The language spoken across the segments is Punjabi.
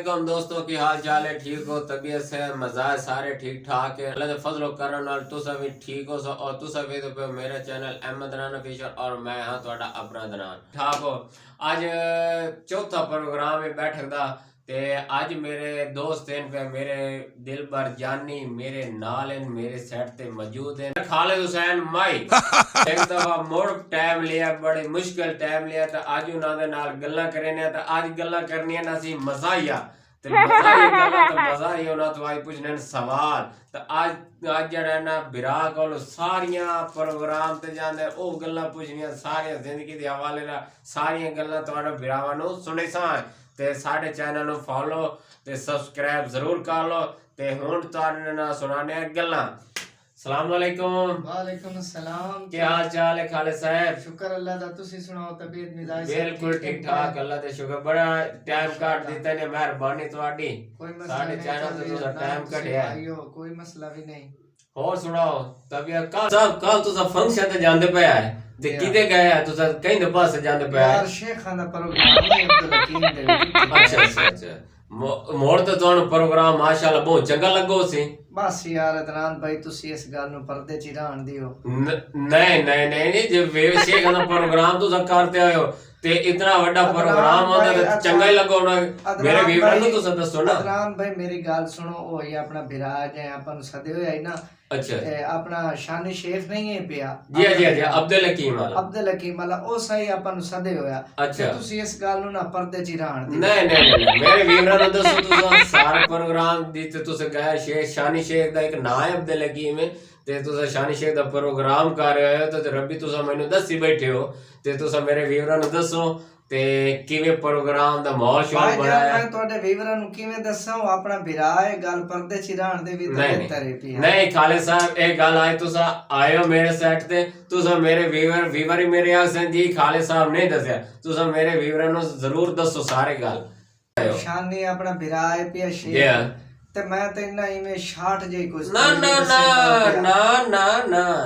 वालेकुम दोस्तों की हाल चाल है। ठीक हो, तबीयत से मजाज सारे ठीक ठाक है। अल्लाह दे फजल करम नाल तुसा भी ठीक हो और तुसा भी तो मेरा चैनल अहमद दनान ऑफिशियल और मैं हाँ ਤੁਹਾਡਾ अपना दनान ठाक हो। आज चौथा प्रोग्राम है बैठक दा ते आज मेरे दोस्त हैं पे मेरे दिल भर जानी मेरे नाल हैं मेरे सेट ते मौजूद हैं खालिद हुसैन माई एक दफा मुड़ टाइम लिया बड़े मुश्किल टाइम लिया तो आज उन्होंने नाल गल्ला करने तो आज गल्ला करनी ना सी मजाइया ते मजाइया गल्ला तो मजाइया उन्होंने तो आज पूछने सवाल तो आज जड़ा ना बिरा को सारिया प्रोग्राम ते जांदे ओ गल्ला पूछनिया सारिया जिंदगी के हवाले ना सारिया गल्ला तुहाडे बिरावां नु सुने सा ते साडे चैनल नु फॉलो ते सब्सक्राइब जरूर कर लो ते हुण तुहाडे ना सुनाने गल्ला। सलाम वालेकुम। वालेकुम अस्सलाम। क्या हाल चाल है खालिद साहब? शुक्र अल्लाह दा, तुसी सुनाओ तबीयत मिजाज बिल्कुल ठीक ठाक अल्लाह दे शुक्र। बड़ा टाइम काट दिता ने मेहरबानी ਤੁਹਾਡੀ ਸਾਡੇ चैनल ਤੇ ਤੁਸੀਂ टाइम कढिया आइयो कोई मसला भी नहीं। ਹੋਰ ਸੁਣਾਓ ਤਬੀਅਤ ਕੱਲ ਤੁਸੀਂ ਫੰਕਸ਼ਨ ਤੇ ਜਾਂਦੇ ਪਿਆ ਹੈ ਤੇ ਕਿਤੇ ਗਏ ਆ ਤੁਸੀਂ ਕਹਿੰਦੇ ਪਾਸੇ ਜਾਂਦੇ ਪਿਆ ਯਾਰ ਸ਼ੇਖਾਂ ਦਾ ਪ੍ਰੋਗਰਾਮ ਹੈ ਅਬਦੁਲ ਹਕੀਮ ਦੇ ਵਿੱਚ। ਅੱਛਾ ਮੋੜ ਤੇ ਤੁਹਾਨੂੰ ਪ੍ਰੋਗਰਾਮ ਮਾਸ਼ਾਅੱਲਾ ਬਹੁਤ ਚੰਗਾ ਲੱਗੋ ਸੀ। ਬਸ ਯਾਰ ਅਦਨਾਨ ਭਾਈ ਤੁਸੀਂ ਇਸ ਗੱਲ ਨੂੰ ਪਰਦੇ 'ਚ ਰਹਿਣ ਦਿਓ। ਨਹੀਂ ਜੇ ਵੇ ਸ਼ੇਖਾਂ ਦਾ ਪ੍ਰੋਗਰਾਮ ਤੁਸੀਂ ਕਰਦੇ ਆਇਓ ਤੇ ਇਤਨਾ ਵੱਡਾ ਪ੍ਰੋਗਰਾਮ ਹੁੰਦਾ ਤੇ ਚੰਗਾ ਹੀ ਲੱਗੋ ਨਾ ਮੇਰੇ ਵੀਰਾਂ ਨੂੰ ਤੁਸੀਂ ਦੱਸੋ ਨਾ। ਅਦਨਾਨ ਭਾਈ ਮੇਰੀ ਗੱਲ ਸੁਣੋ, ਉਹ ਹੀ ਆਪਣਾ ਵਿਰਾਜ ਹੈ ਆਪਾਂ ਨੂੰ ਸਦੇ ਹੋਇਆ ਹੈ ਨਾ। अच्छा अपना शानी शेख नहीं है पिया जी अब्दुल हकीम वाला ओ सही अपन सदे होया। अच्छा तुसी इस गल नु ना पर्दे च रहन दी। नहीं मेरे वीरां नु दसो तुसा सारा प्रोग्राम दी ते तुस गए शेख शानी शेख दा एक नाम है अब्दुल हकीम ते तुस शानी शेख दा प्रोग्राम कर रहे हो ते रब्बी तुसा मैनू दसी बैठे हो ते तुसा मेरे वीरां नु दसो ਤੇ ਕਿਵੇਂ ਪ੍ਰੋਗਰਾਮ ਦਾ ਮਾਹੌਲ ਸ਼ੌਕ ਬਣਾਇਆ। ਮੈਂ ਤੁਹਾਡੇ ਵੀਵਰਾਂ ਨੂੰ ਕਿਵੇਂ ਦੱਸਾਂ ਆਪਣਾ ਵਿਰਾ ਹੈ ਗੱਲ ਪਰਦੇ ਚ ਰਹਿਣ ਦੇ ਵੀ ਬਿਹਤਰ ਹੈ ਪਿਆ। ਨਹੀਂ ਖਾਲਿਦ ਸਾਹਿਬ ਇਹ ਗੱਲ ਆਏ ਤੁਸੀਂ ਆਇਓ ਮੇਰੇ ਸੈਟ ਤੇ ਤੁਸੀਂ ਮੇਰੇ ਵੀਵਰ ਹੀ ਮੇਰੇ ਆਸਨ ਜੀ ਖਾਲਿਦ ਸਾਹਿਬ ਨੇ ਦੱਸਿਆ ਤੁਸੀਂ ਮੇਰੇ ਵੀਵਰਾਂ ਨੂੰ ਜ਼ਰੂਰ ਦੱਸੋ ਸਾਰੇ ਗੱਲ। ਸ਼ਾਨੀ ਆਪਣਾ ਵਿਰਾ ਹੈ ਪਿਆ ਸ਼ੇਖ ਤੇ ਮੈਂ ਤੇ ਇੰਨਾ ਇਵੇਂ 60 ਜੇ ਕੁਝ ਨਾ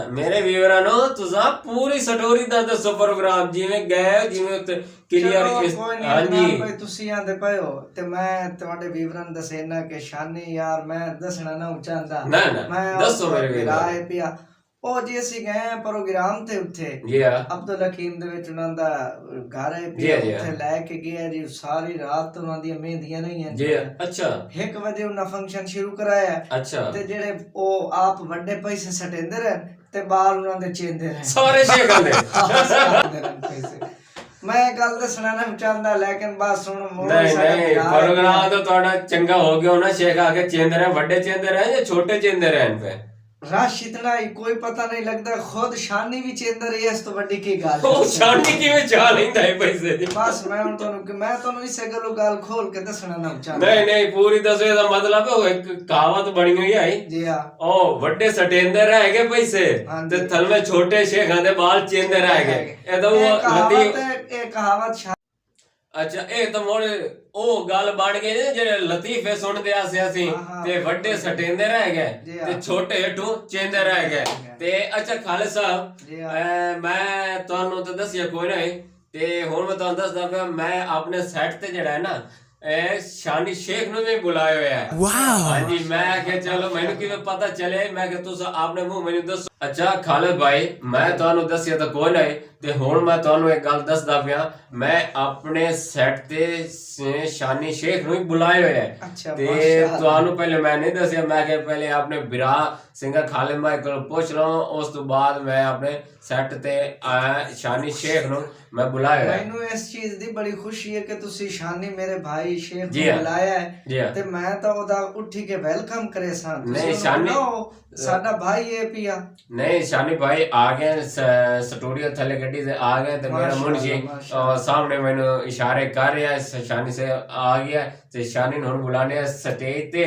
ਮੇਰੇ ਵੀਵਰਾਂ ਨੂੰ ਤੁਸੀਂ ਪੂਰੀ ਸਟੋਰੀ ਦਾ ਦੱਸੋ ਪ੍ਰੋਗਰਾਮ ਜਿਵੇਂ ਗਏ ਜਿਵੇਂ ਉੱਤੇ ਕਲੀਅਰ ਹਾਂਜੀ ਭਾਈ ਤੁਸੀਂ ਆਂਦੇ ਪਏ ਹੋ ਤੇ ਮੈਂ ਤੁਹਾਡੇ ਵੀਵਰਾਂ ਨੂੰ ਦੱਸਣਾ ਕਿ ਸ਼ਾਨੀ ਯਾਰ ਮੈਂ ਦੱਸਣਾ ਨਾ ਚਾਹੁੰਦਾ ਮੈਂ ਦੱਸੋ ਮੇਰੇ ਵੀਰਾਂ ਹੈ ਪਿਆ ਉਹ ਜੇ ਅਸੀਂ ਗਏ ਪ੍ਰੋਗਰਾਮ ਤੇ ਉੱਥੇ ਅਬਦੁਲ ਹਕੀਮ ਦੇ ਵਿੱਚ ਉਹਨਾਂ ਦਾ ਘਰ ਹੈ ਪਿਆ ਉੱਥੇ ਲੈ ਕੇ ਗਿਆ ਜੀ ਸਾਰੀ ਰਾਤ ਉਹਨਾਂ ਦੀਆਂ ਮਹਿੰਦੀਆਂ ਨਹੀਂ ਹੈ ਜੀ। ਅੱਛਾ 1 ਵਜੇ ਉਹਨਾਂ ਫੰਕਸ਼ਨ ਸ਼ੁਰੂ ਕਰਾਇਆ। ਅੱਛਾ ਤੇ ਜਿਹੜੇ ਉਹ ਆਪ ਵੱਡੇ ਪੈਸੇ ਸਟੇਂਦੇ ਰਹੇ ਤੇ ਬਾਹਰ ਉਹਨਾਂ ਦੇ ਚੇਂਦੇ ਰਹੇ ਸਾਰੇ ਸ਼ੇਖਾਂ ਦੇ ਮੈਂ ਗੱਲ ਦੱਸਣਾ ਨਾ ਚਾਹੁੰਦਾ ਲੇਕਿਨ ਬਸ ਹੁਣ ਨਹੀਂ ਪ੍ਰੋਗਰਾਮ ਤਾਂ ਤੁਹਾਡਾ ਚੰਗਾ ਹੋ ਗਿਆ ਨਾ ਸ਼ੇਖ ਆ ਕੇ ਚੇਂਦੇ ਰਹੇ ਵੱਡੇ ਚੇਂਦੇ ਰਹੇ ਜਾਂ ਛੋਟੇ ਚੇਂਦੇ ਰਹੇ पे रश इतना ही कोई पता नहीं लगता खुद शानी भी चेंदर है इस तो बड़ी की गाल ओ शानी किवें चा लेंदा है पैसे दी बस मैं ਤੁਹਾਨੂੰ ਇਸੇ ਗੱਲੋਂ ਗੱਲ ਖੋਲ ਕੇ ਦੱਸਣਾ ਨਾ ਚਾਹੁੰਦਾ। ਨਹੀਂ ਪੂਰੀ ਦੱਸੋ ਇਹਦਾ ਮਤਲਬ ਉਹ ਇੱਕ ਕਹਾਵਤ ਬਣੀ ਹੋਈ ਹੈ ਜੀ ਹਾਂ ਉਹ ਵੱਡੇ ਸਟੇਂਦੇ ਰਹਿ ਗਏ ਪੈਸੇ ਤੇ ਥਲਵੇਂ ਛੋਟੇ ਸ਼ੇਖਾਂ ਦੇ ਬਾਲ ਚੇਂਦੇ ਰਹਿ ਗਏ ਇਹ ਤਾਂ ਇਹ ਕਹਾਵਤ ਅੱਛਾ ਇਹ ਤਾਂ ਮੋੜ ਉਹ ਗੱਲ ਬਣ ਗਈ ਨੇ ਜਿਹੜੇ ਲਤੀਫੇ ਸੁਣਦੇ ਆਸੇ ਅਸੀਂ ਤੇ ਵੱਡੇ ਸਟੇਂਦੇ ਰਹਿ ਗਏ ਤੇ ਛੋਟੇ ਹਟੂ ਚੇਂਦੇ ਰਹਿ ਗਏ ਤੇ ਅੱਛਾ ਖਾਲਿਦ ਸਾਹਿਬ ਮੈਂ ਤੁਹਾਨੂੰ ਤਾਂ ਦੱਸਿਆ ਕੋਈ ਨਹੀਂ ਤੇ ਹੁਣ ਮੈਂ ਤੁਹਾਨੂੰ ਦੱਸਦਾ ਪਿਆ ਮੈਂ ਆਪਣੇ ਸੈਟ ਤੇ ਜਿਹੜਾ ਹੈ ਨਾ शानी शेख नु भी बुलाया हुआ है। वाह हाँ जी मैं क्या चलो मैंने किवें पता चले मैं क्या तुस आपने मुंह मैंने दसो। अच्छा खालिद भाई मैं ਤੁਹਾਨੂੰ ਦੱਸਿਆ ਤਾਂ ਕੋਈ ਨਹੀਂ ਤੇ ਹੁਣ ਮੈਂ ਤੁਹਾਨੂੰ ਇੱਕ ਗੱਲ ਦੱਸਦਾ ਪਿਆ ਮੈਂ ਆਪਣੇ ਸੈਟ ਤੇ ਸ਼ਾਨੀ ਸ਼ੇਖ ਨੂੰ ਹੀ ਬੁਲਾਇਆ ਹੋਇਆ ਹੈ ਤੇ ਤੁਹਾਨੂੰ ਪਹਿਲੇ ਮੈਂ ਨਹੀਂ ਦੱਸਿਆ ਮੈਂ ਕਿ ਪਹਿਲੇ ਆਪਣੇ ਬਿਰਾ ਸਿੰਗਰ ਖਾਲਿਦ ਭਾਈ ਕੋਲ ਪੁੱਛ ਲਵਾਂ ਉਸ ਤੋਂ ਬਾਅਦ ਮੈਂ ਆਪਣੇ ਸੈਟ ਤੇ ਸ਼ਾਨੀ ਸ਼ੇਖ ਨੂੰ मैं बुलाया है। ਮੈਨੂੰ ਇਸ ਚੀਜ਼ ਦੀ ਬੜੀ ਖੁਸ਼ੀ ਹੈ ਕਿ ਤੁਸੀਂ ਸ਼ਾਨੀ ਮੇਰੇ ਭਾਈ ਸ਼ੇਖ ਨੂੰ ਬੁਲਾਇਆ ਹੈ ਤੇ ਮੈਂ ਤਾਂ ਉਹਦਾ ਉੱਠੀ ਕੇ ਵੈਲਕਮ ਕਰੇ ਸਾਂ। ਨਹੀਂ ਸ਼ਾਨੀ ਸਾਡਾ ਭਾਈ ਹੈ ਪਿਆ नहीं शानी भाई आ गए स्टूडियो थले गड्डी से आ गए तो मेरा मुंशी सामने मैंने इशारे कर रहा है शानी से आ गया ते शानी ने बुलाने स्टेज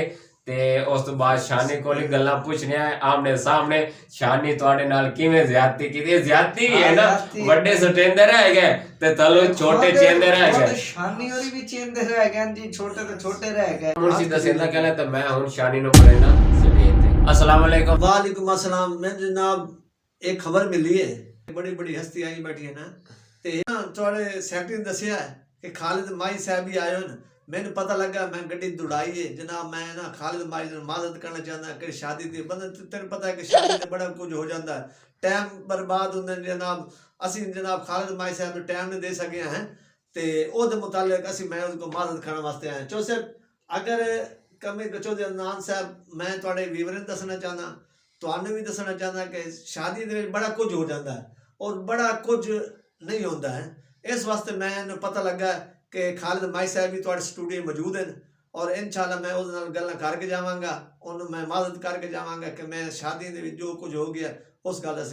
ते उस तो बाद शानी को गल्लां पूछनियां आमने सामने शानी ਤੁਹਾਡੇ ਨਾਲ ਕਿਵੇਂ ਜ਼ਿਆਦਤੀ ਕੀਤੀ ਜ਼ਿਆਦਤੀ ਵੀ ਹੈ ਨਾ ਵੱਡੇ ਸਟੇਂਦੇ ਰਹਿ ਗਏ ਤੇ ਤਲੋ ਛੋਟੇ ਚੇਂਦੇ ਰਹਿ ਗਏ ਸ਼ਾਨੀ ਹੋਰੀ ਵੀ ਚੇਂਦੇ ਰਹਿ ਗਏ ਜੀ ਛੋਟੇ ਤੇ ਛੋਟੇ ਰਹਿ ਗਏ ਮੁਰਸ਼ਿਦ ਦੱਸਦਾ ਕਹਿੰਦਾ ਤਾਂ ਮੈਂ ਹੁਣ ਸ਼ਾਨੀ ਨੂੰ ਬੁਲਾਣਾ ਸਟੇਜ ਤੇ। अस्सलाम वालेकुम। वालेकुम अस्सलाम। मैं जनाब एक खबर मिली है बड़ी बड़ी हस्ती आई बैठी है ना ते थोड़े सैकटरी ने दसिया है कि खालिद माई साहब भी आए हो ਮੈਨੂੰ ਪਤਾ ਲੱਗਾ ਮੈਂ ਗੱਡੀ ਦੌੜਾਈ ਹੈ ਜਨਾਬ। ਮੈਂ ਨਾ ਖਾਲਿਦ ਮਾਈ ਨੂੰ ਮਦਦ ਕਰਨਾ ਚਾਹੁੰਦਾ ਕਿ ਸ਼ਾਦੀ ਦੀ ਬੰਦੇ ਤੈਨੂੰ ਪਤਾ ਹੈ ਕਿ ਸ਼ਾਦੀ ਤੇ ਬੜਾ ਕੁਝ ਹੋ ਜਾਂਦਾ, ਟਾਈਮ ਬਰਬਾਦ ਹੁੰਦਾ ਜਨਾਬ। ਅਸੀਂ ਜਨਾਬ ਖਾਲਿਦ ਮਾਈ ਸਾਹਿਬ ਨੂੰ ਟਾਈਮ ਨਹੀਂ ਦੇ ਸਕੇ हैं ਤੇ ਉਹਦੇ ਮੁਤਾਲਕ ਅਸੀਂ ਮੈਂ ਉਹਦੀ ਮਦਦ ਕਰਨ ਵਾਸਤੇ ਆਇਆ। ਚੋ ਸਰ ਅਗਰ ਕਮੇ ਗਚੋ ਦੇ ਅਦਨਾਨ ਸਾਹਿਬ ਮੈਂ ਤੁਹਾਡੇ ਵਿਵਰਨ ਦੱਸਣਾ ਚਾਹੁੰਦਾ, ਤੁਹਾਨੂੰ ਵੀ ਦੱਸਣਾ ਚਾਹੁੰਦਾ ਕਿ ਸ਼ਾਦੀ ਦੇ ਵਿੱਚ ਬੜਾ ਕੁਝ ਹੋ ਜਾਂਦਾ ਹੈ ਔਰ ਬੜਾ ਕੁਝ ਨਹੀਂ ਹੁੰਦਾ ਹੈ। ਇਸ ਵਾਸਤੇ ਮੈਨੂੰ ਪਤਾ ਲੱਗਾ ਕਿ ਖਾਲਿਦ ਮਾਈ ਸਾਹਿਬ ਵੀ ਤੁਹਾਡੇ ਸਟੂਡੀਓ ਮੌਜੂਦ ਹਨ ਔਰ ਇਨਸ਼ਾਅੱਲਾ ਮੈਂ ਉਹਦੇ ਨਾਲ ਗੱਲਾਂ ਕਰਕੇ ਜਾਵਾਂਗਾ, ਉਹਨੂੰ ਮੈਂ ਮਦਦ ਕਰਕੇ ਜਾਵਾਂਗਾ ਕਿ ਮੈਂ ਸ਼ਾਦੀ ਦੇ ਵਿੱਚ ਜੋ ਕੁਝ ਹੋ ਗਿਆ ਉਸ ਗੱਲ ਦਾ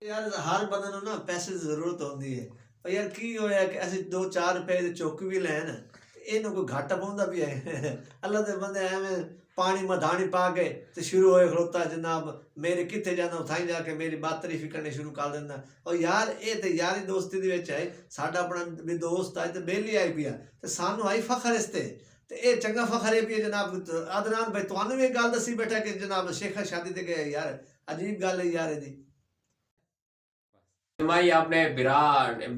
ਯਾਰ ਹਰ ਬੰਦੇ ਨੂੰ ਨਾ ਪੈਸੇ ਦੀ ਜ਼ਰੂਰਤ ਹੁੰਦੀ ਹੈ। ਪਰ ਯਾਰ ਕੀ ਹੋਇਆ ਕਿ ਅਸੀਂ 2-4 ਰੁਪਏ ਦੇ ਚੁੱਕ ਵੀ ਲੈਣ ਇਹਨੂੰ ਕੋਈ ਘਾਟਾ ਪਾਉਂਦਾ ਵੀ ਹੈ। ਅੱਲਾ ਦੇ ਬੰਦੇ ਐਵੇਂ ਪਾਣੀ ਮਧਾਣੀ ਪਾ ਕੇ ਤੇ ਸ਼ੁਰੂ ਹੋਏ ਖਲੋਤਾ ਜਨਾਬ ਮੇਰੇ ਕਿੱਥੇ ਜਾਣਾ ਉਥਾਈ ਜਾ ਕੇ ਮੇਰੀ ਬਾਤ ਤਾਰੀਫ ਕਰਨੀ ਸ਼ੁਰੂ ਕਰ ਦਿੰਦਾ। ਔਰ ਯਾਰ ਇਹ ਤੇ ਯਾਰੀ ਦੋਸਤੀ ਦੇ ਵਿੱਚ ਹੈ, ਸਾਡਾ ਆਪਣਾ ਵੀ ਦੋਸਤ ਆਏ ਤੇ ਬੇਲੀ ਆਈ ਪਿਆ ਤੇ ਸਾਨੂੰ ਆਈ ਫਖਰ ਇਸ ਤੇ ਇਹ ਚੰਗਾ ਫਖਰ ਹੈ ਵੀ ਜਨਾਬ ਅਦਨਾਨ ਭਾਈ ਤੁਹਾਨੂੰ ਵੀ ਇਹ ਗੱਲ ਦੱਸੀ ਬੈਠਾ ਕਿ ਜਨਾਬ ਸ਼ੇਖਾ ਸ਼ਾਦੀ ਤੇ ਗਏ। ਯਾਰ ਅਜੀਬ ਗੱਲ ਹੈ ਯਾਰ ਇਹਦੀ। माई अपने बिरा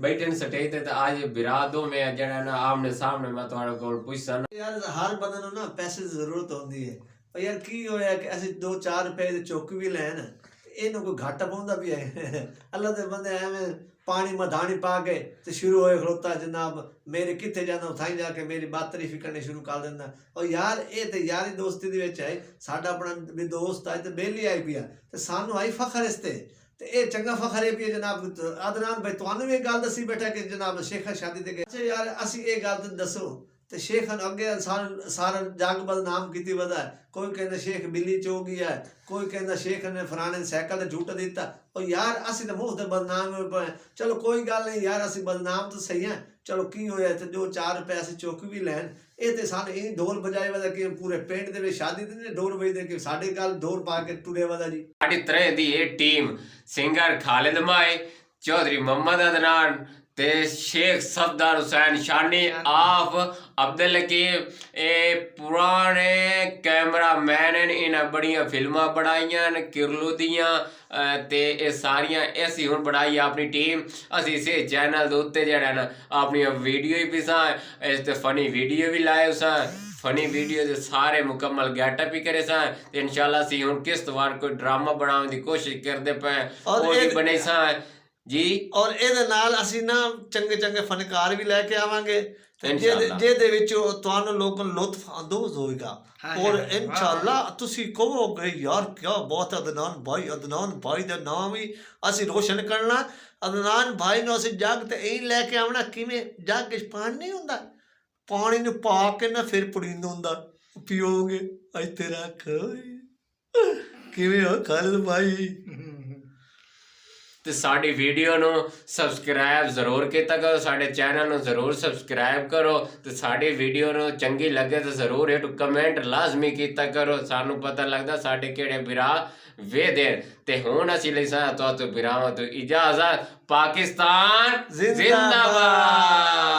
बैठे स्टेज ते आज बिरा दो में जड़ा ना आमने सामने मैं तुम्हारे को पूछता ना यार हर बंदे ਨੂੰ ਨਾ ਪੈਸੇ ਦੀ ਜ਼ਰੂਰਤ ਹੁੰਦੀ ਹੈ। ਪਰ ਯਾਰ ਕੀ ਹੋਇਆ ਕਿ ਅਸੀਂ 2-4 ਰੁਪਏ ਦੇ ਚੁੱਕ ਵੀ ਲੈਣ ਇਹਨੂੰ ਕੋਈ ਘਾਟਾ ਪਾਉਂਦਾ ਵੀ ਹੈ। ਅੱਲਾ ਦੇ ਬੰਦੇ ਐਵੇਂ ਪਾਣੀ ਮਧਾਣੀ ਪਾ ਕੇ ਤੇ ਸ਼ੁਰੂ ਹੋਏ ਖਲੋਤਾ ਜਨਾਬ ਮੇਰੇ ਕਿੱਥੇ ਜਾਣਾ ਉਥਾਈ ਜਾ ਕੇ ਮੇਰੀ ਬਾਤ ਤਾਰੀਫ ਕਰਨੀ ਸ਼ੁਰੂ ਕਰ ਦਿੰਦਾ। ਔਰ ਯਾਰ ਇਹ ਤੇ ਯਾਰੀ ਦੋਸਤੀ ਦੇ ਵਿੱਚ ਹੈ, ਸਾਡਾ ਆਪਣਾ ਵੀ ਦੋਸਤ ਆਏ ਤੇ ਬੇਲੀ ਆਈ ਪਿਆ ਤੇ ਸਾਨੂੰ ਆਈ ਫਖਰ ਇਸ ਤੇ ਇਹ ਚੰਗਾ ਫਖਰ ਹੈ ਵੀ ਜਨਾਬ ਅਦਨਾਨ ਭਾਈ ਤੁਹਾਨੂੰ ਵੀ ਇਹ ਗੱਲ ਦੱਸੀ ਬੈਠਾ ਕਿ ਜਨਾਬ ਸ਼ੇਖਾ ਸ਼ਾਦੀ ਤੇ ਗਏ। ਅੱਛਾ ਯਾਰ ਅਸੀਂ ਇਹ ਗੱਲ ਦੱਸੋ ਤੇ ਸ਼ੇਖ ਨੂੰ ਅੱਗੇ ਸਾਰਾ ਜੱਗ ਬਦਨਾਮ ਕੀਤੀ ਵਦਾ। ਕੋਈ ਕਹਿੰਦਾ ਸ਼ੇਖ ਬਿੱਲੀ ਚੋ ਗਿਆ, ਕੋਈ ਕਹਿੰਦਾ ਸ਼ੇਖ ਨੇ ਫਲਾਣੇ ਸਾਈਕਲ ਤੇ ਝੂਟਾ ਦਿੱਤਾ। ਉਹ ਯਾਰ ਅਸੀਂ ਤਾਂ ਮੁਫਤ ਬਦਨਾਮ ਹੋਏ ਪਏ। ਚਲੋ ਕੋਈ ਗੱਲ ਨਹੀਂ ਯਾਰ ਅਸੀਂ ਬਦਨਾਮ ਤਾਂ ਸਹੀ ਹੈ। ਚਲੋ ਕੀ ਹੋਇਆ ਤੇ 2-4 ਰੁਪਏ ਅਸੀਂ ਚੁੱਕ ਵੀ ਲੈਣ ਇਹ ਤੇ ਸਾਨੂੰ ਇਹ ਢੋਲ ਬਜਾਏ ਵਦਾ ਕਿ ਪੂਰੇ ਪਿੰਡ ਦੇ ਵਿੱਚ ਸ਼ਾਦੀ ਤੇ ਨਹੀਂ ਢੋਲ ਵਜਦੇ ਕਿ ਸਾਡੇ ਗੱਲ ਢੋਲ ਪਾ ਕੇ ਤੁਰੇ ਵਦਾ ਜੀ। ਸਾਡੀ ਤਰ੍ਹਾਂ ਦੀ ਇਹ ਟੀਮ ਸਿੰਗਰ ਖਾਲਿਦ ਮਾਈ, ਚੌਧਰੀ ਮੁਹੰਮਦ ਅਦਨਾਨ ਤੇ शेख सफदर हुसैन शानी आप अब्दुल हकीम ये पुराने कैमरामैन हैं। इन्हें बड़िया फिल्मां बनाइयां किरलू दियां ते ये सारियां ऐसी हुण बनाई अपनी टीम। असी इसे चैनल दे उत्ते जेहड़ा ना अपनी वीडियो ही पिसां इस ते फनी वीडियो भी लाए उसां फनी वीडियो दे सारे मुकम्मल गैटअप ही करे सां ते इंशाल्लाह असी हुण किस वार कोई ड्रामा बनाने दी कोशिश करदे पे और भी बने सां जी। ਔਰ ਇਹਦੇ ਨਾਲ ਅਸੀਂ ਨਾ ਚੰਗੇ ਚੰਗੇ ਫਨਕਾਰ ਵੀ ਲੈ ਕੇ ਆਵਾਂਗੇ ਜਿਹਦੇ ਵਿੱਚ ਤੁਹਾਨੂੰ ਲੋਕਾਂ ਨੂੰ ਲੁਤਫ ਅੰਦੋਜ਼ ਹੋਏਗਾ। ਔਰ ਇਨਸ਼ਾਅੱਲਾ ਤੁਸੀਂ ਕਹੋਗੇ ਯਾਰ ਕੀ ਬਾਤ ਅਦਨਾਨ ਭਾਈ ਦਾ ਨਾਮ ਹੀ ਅਸੀਂ ਰੋਸ਼ਨ ਕਰਨਾ। ਅਦਨਾਨ ਭਾਈ ਨੂੰ ਅਸੀਂ ਜੱਗ ਤੇ ਇਹ ਲੈ ਕੇ ਆਉਣਾ। ਕਿਵੇਂ ਜੱਗ ਵਿੱਚ ਪਾਣੀ ਨਹੀਂ ਹੁੰਦਾ, ਪਾਣੀ ਨੂੰ ਪਾ ਕੇ ਨਾ ਫਿਰ ਪੁੜੀਂਦਾ ਹੁੰਦਾ ਪੀਓਗੇ ਇੱਥੇ ਰੱਖ। ਕਿਵੇਂ ਹੋ ਖਾਲਿਦ ਭਾਈ? ਤੇ ਸਾਡੀ ਵੀਡੀਓ ਨੂੰ ਸਬਸਕ੍ਰਾਈਬ ਜ਼ਰੂਰ ਕੀਤਾ ਕਰੋ, ਸਾਡੇ ਚੈਨਲ ਨੂੰ ਜ਼ਰੂਰ ਸਬਸਕ੍ਰਾਈਬ ਕਰੋ ਤੇ ਸਾਡੀ ਵੀਡੀਓ ਨੂੰ ਚੰਗੀ ਲੱਗੇ ਤਾਂ ਜ਼ਰੂਰ ਇੱਕ ਕਮੈਂਟ ਲਾਜ਼ਮੀ ਕੀਤਾ ਕਰੋ। ਸਾਨੂੰ ਪਤਾ ਲੱਗਦਾ ਸਾਡੇ ਕਿਹੜੇ ਬਿਰਾ ਵੇਦੇ ਤੇ ਹੁਣ ਅਸੀਂ ਲਈ ਸਾਂ ਤੋਂ ਬਿਰਾਵਾਂ ਤੋਂ ਇਜਾਜ਼ਤ। ਪਾਕਿਸਤਾਨ ਜ਼ਿੰਦਾਬਾਦ।